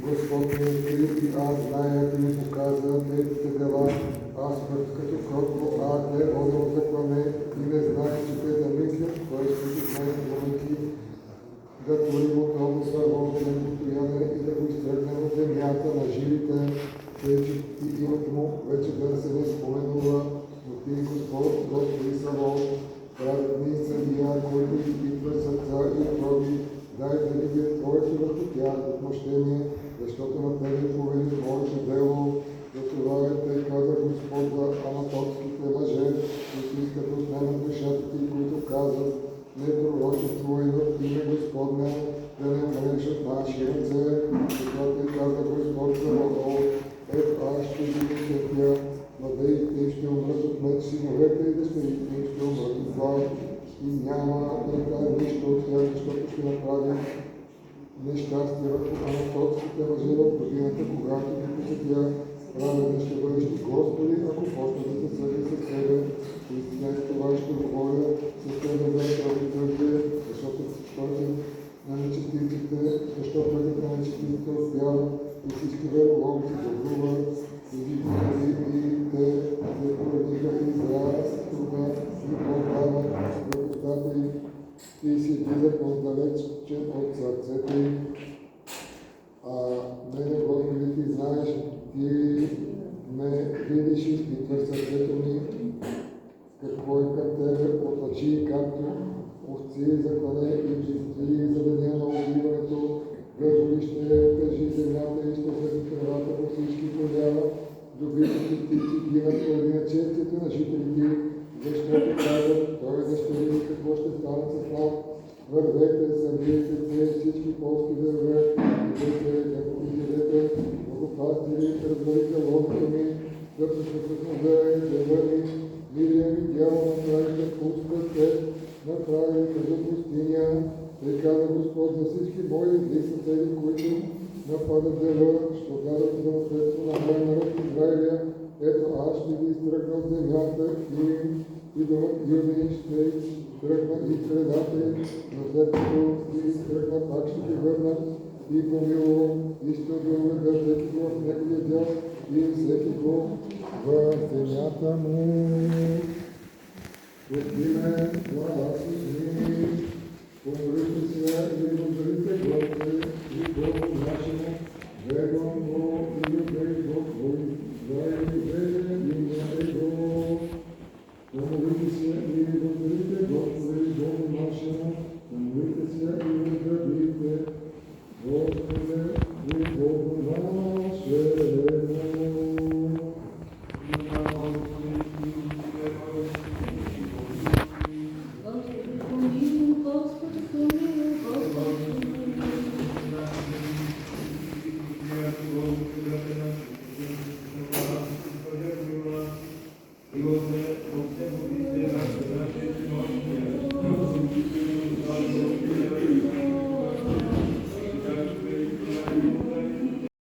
Господ ми откри и аз зная, ти ми показа третите дела. Аз смърт като кротко, те водя от заклане и не знае, че те да мислят, т.е. които знаят главники, да творим от областа Божия постоянен и да го изтръгнем от земята на живите, тъй че и името му вече да се не споменува, но ти, Господи Савол, праведни съдия, който изпитва сърца и отроби, дай да видят Твоето върху тях отмъщение, защото на Тебе повели Твоето дело. За това тъй каза Господ за анатотските мъже, които искат от мен душата ти, които казват, не пророчество и в име Господне, да не умреш от наши ръце. Затова тъй каза Господ за Богол, ето аз ще ги усетя, младеите им ще умрат от меч, синовете и дъщерите им ще умрат от глад. И няма да направи нищо от тях, защото ще направи нещастие върху анатотските мъже в годината, когато ги посетя. Праведни ще бъдеш ти, Господи, ако почна да се съди със себе. И след това ще говоря с тебе за правителите, защото пътят на нечестивците, защото пътят на нечестивците успява и всички вероломци добрува. И видите и те се породиха в Израел с труда и по-дават в устата им и си влизат отдалече от сърцето им. Мене, Господи, ти знаеш, ти ме видиш и изпитваш сърцето ми, какво е към тебе от очи, както овци заклане и бжестви за деня на убиването, гържоли ще тежи земята и ще се тревата по всички поля, добитите птици гинат поради нечестието на жителите, защото казват, той да ще види какво ще стане с нас. Вървете, събирайте се, всички полски дърве, идете, да повидите, благопастили, разберите лодка ми, да пресъпреснове, дева ми, мирия ми дяло направите пуска те, направите за пустиня, тъй каза Господ за всички мои зли съседи, които нападат дева, що дадат за наследство на моя народ Израиля. Ето аз ще ги изтръгна от земята и домът Юдин ще изтръгна и предата им, но след като ги изтръгна, пак ще ги върна и помилувам и ще доведа всеки го в неговия дял и всеки го в земята му. Отиме гласа ми, помолите се и благодарите Господи и Богу нашему, вервам го и любей Бог Твой, дай ми вере имя Его. Помолите се и благодарите Господи Богу нашему, помолите се и благодарите Господи.